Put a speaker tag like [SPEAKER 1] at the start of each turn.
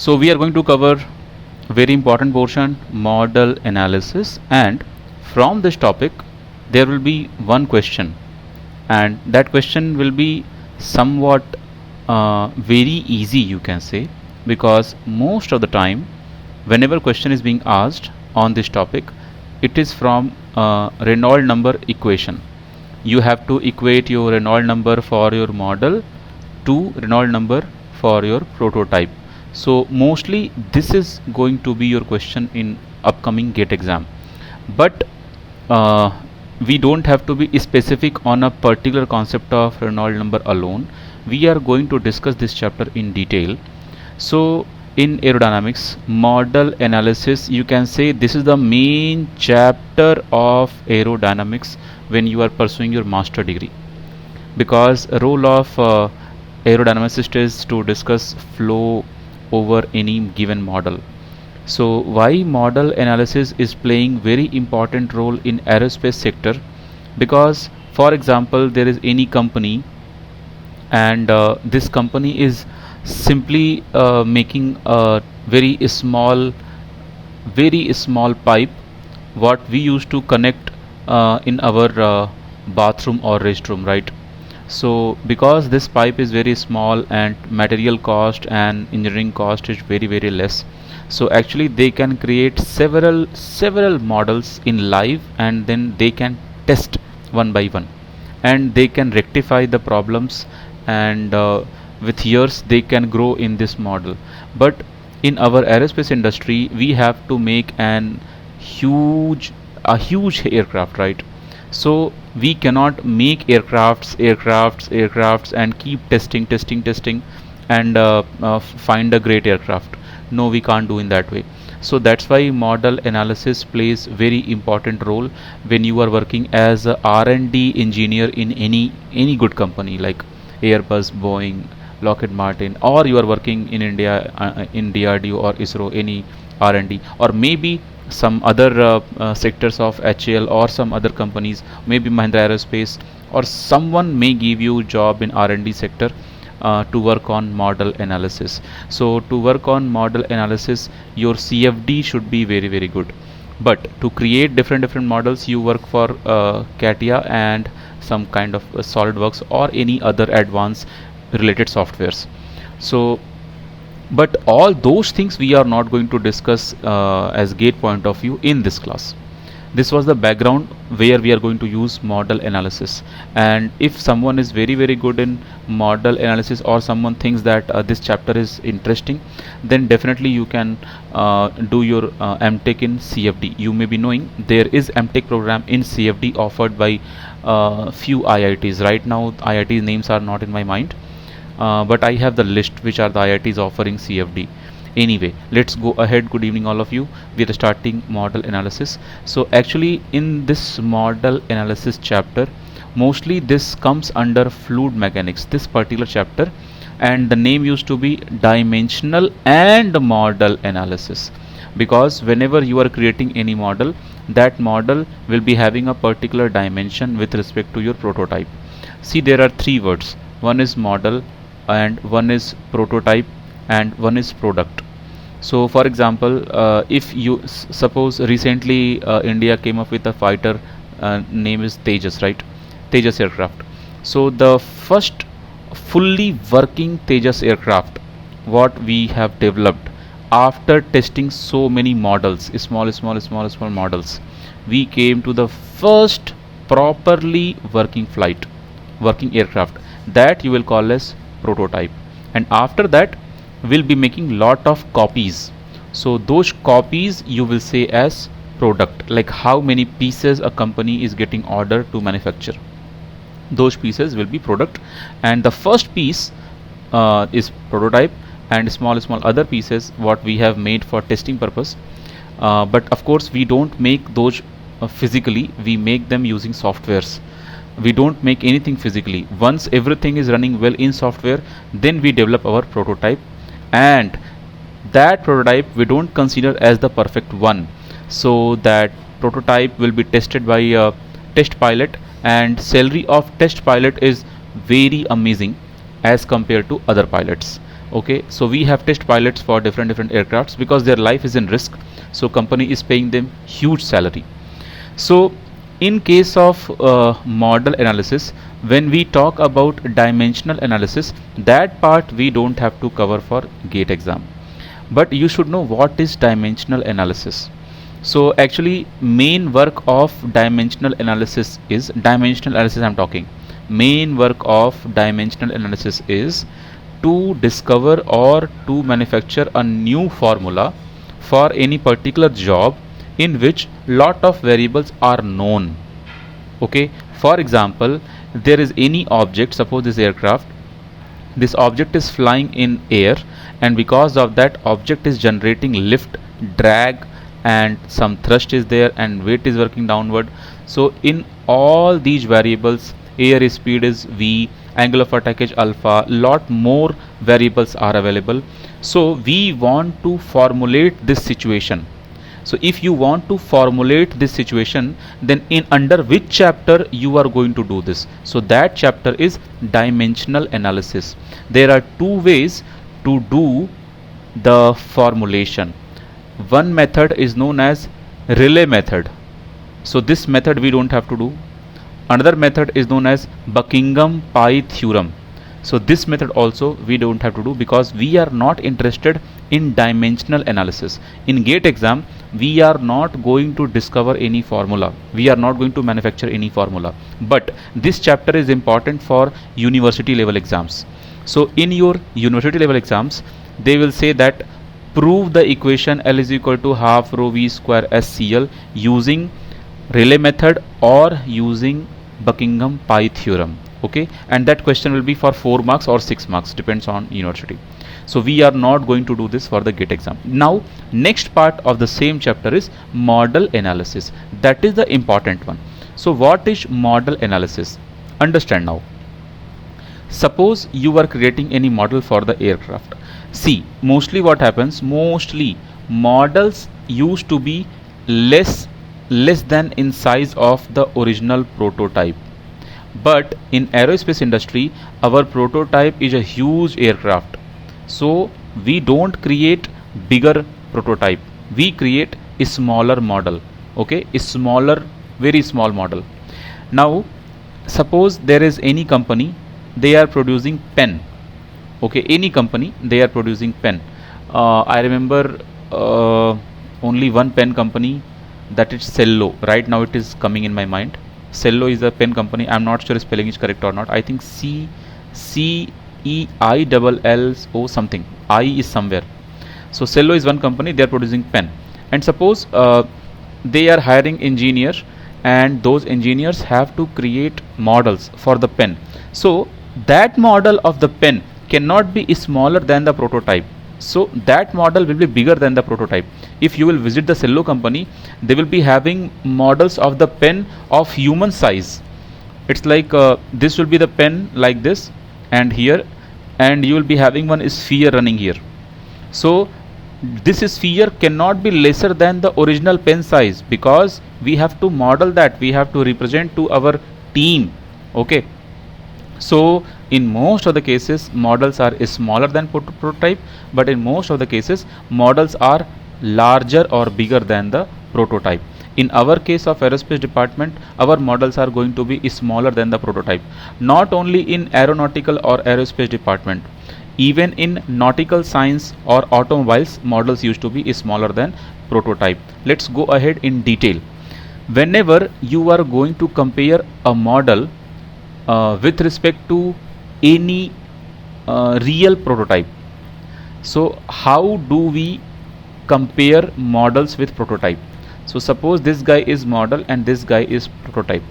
[SPEAKER 1] So we are going to cover very important portion, model analysis, and from this topic there will be one question, and that question will be somewhat very easy, you can say, because most of the time whenever question is being asked on this topic, it is from Reynolds number equation. You have to equate your Reynolds number for your model to Reynolds number for your prototype. So mostly this is going to be your question in upcoming GATE exam, but uh, we don't have to be specific on a particular concept of Reynolds number alone. We are going to discuss this chapter in detail. So in aerodynamics, model analysis, you can say this is the main chapter of aerodynamics when you are pursuing your master degree, because role of aerodynamicist is to discuss flow over any given model. So why model analysis is playing very important role in aerospace sector? Because for example, there is any company, and this company is simply making a very small pipe what we used to connect in our bathroom or restroom, right? So because this pipe is very small and material cost and engineering cost is very less, so actually they can create several models in live, and then they can test one by one, and they can rectify the problems, and with years they can grow in this model. But in our aerospace industry we have to make a huge aircraft, right? So we cannot make aircrafts and keep testing and find a great aircraft. No, we can't do in that way. So that's why model analysis plays very important role when you are working as a R&D engineer in any good company like Airbus, Boeing, Lockheed Martin, or you are working in India in DRDO or ISRO, any R&D, or maybe some other sectors of HAL or some other companies, maybe Mahindra Aerospace, or someone may give you job in R&D sector to work on model analysis. So to work on model analysis, your CFD should be very good. But to create different models, you work for CATIA and some kind of SolidWorks or any other advanced related softwares. So but all those things we are not going to discuss as GATE point of view in this class. This was the background where we are going to use model analysis, and if someone is very good in model analysis, or someone thinks that this chapter is interesting, then definitely you can do your MTech in CFD. You may be knowing there is MTech program in CFD offered by few IITs. Right now IIT names are not in my mind, but I have the list which are the IITs offering CFD. Anyway, let's go ahead. Good evening all of you. We are starting model analysis. So actually in this model analysis chapter, mostly this comes under fluid mechanics, this particular chapter, and the name used to be dimensional and model analysis, because whenever you are creating any model, that model will be having a particular dimension with respect to your prototype. See, there are three words: one is model, and one is prototype, and one is product. So for example, if you suppose recently India came up with a fighter, name is Tejas, right? Tejas aircraft. So the first fully working Tejas aircraft what we have developed after testing so many models, small models, we came to the first properly working aircraft, that you will call as prototype. And after that we'll be making lot of copies, so those copies you will say as product, like how many pieces a company is getting order to manufacture, those pieces will be product. And the first piece is prototype, and small other pieces what we have made for testing purpose. But of course we don't make those physically, we make them using softwares. We don't make anything physically. Once everything is running well in software, then we develop our prototype, and that prototype we don't consider as the perfect one. So that prototype will be tested by a test pilot, and salary of test pilot is very amazing as compared to other pilots. Okay, so we have test pilots for different aircrafts because their life is in risk, so company is paying them huge salary. So in case of model analysis, when we talk about dimensional analysis, that part we don't have to cover for gate exam, but you should know what is dimensional analysis. So actually main work of dimensional analysis is dimensional analysis I'm talking. Main work of dimensional analysis is to discover or to manufacture a new formula for any particular job in which lot of variables are known. Okay, for example, there is any object, suppose this aircraft, this object is flying in air, and because of that object is generating lift, drag, and some thrust is there and weight is working downward. So in all these variables, air speed is v, angle of attack is alpha, lot more variables are available. So we want to formulate this situation. So if you want to formulate this situation, then in under which chapter you are going to do this? So that chapter is dimensional analysis. There are two ways to do the formulation. One method is known as relay method. So this method we don't have to do. Another method is known as Buckingham Pi theorem. So this method also we don't have to do because we are not interested in dimensional analysis. In gate exam, we are not going to discover any formula. We are not going to manufacture any formula. But this chapter is important for university level exams. So in your university level exams, they will say that prove the equation L is equal to half rho v square SCL using relay method or using Buckingham Pi theorem. Okay, and that question will be for 4 marks or 6 marks, depends on university. So we are not going to do this for the gate exam. Now next part of the same chapter is model analysis. That is the important one. So what is model analysis? Understand now. Suppose you are creating any model for the aircraft. See, mostly what happens, mostly models used to be less than in size of the original prototype. But in aerospace industry, our prototype is a huge aircraft. So we don't create bigger prototype. We create a smaller model. Okay, a smaller, very small model. Now suppose there is any company, they are producing pen. Okay, any company, they are producing pen. I remember only one pen company, that is Cello. Right now it is coming in my mind. Cello is a pen company. I'm not sure spelling is correct or not. I think CEILLO something. I is somewhere. So Cello is one company. They are producing pen. And suppose they are hiring engineers, and those engineers have to create models for the pen. So that model of the pen cannot be smaller than the prototype. So that model will be bigger than the prototype. If you will visit the Cello company, they will be having models of the pen of human size. It's like this will be the pen like this, and here, and you will be having one sphere running here. So this sphere cannot be lesser than the original pen size because we have to model that, we have to represent to our team. Okay, so in most of the cases models are smaller than prototype, but in most of the cases models are larger or bigger than the prototype. In our case of aerospace department, our models are going to be smaller than the prototype. Not only in aeronautical or aerospace department, even in nautical science or automobiles, models used to be smaller than prototype. Let's go ahead in detail. Whenever you are going to compare a model with respect to any real prototype, so how do we compare models with prototype? So suppose this guy is model and this guy is prototype.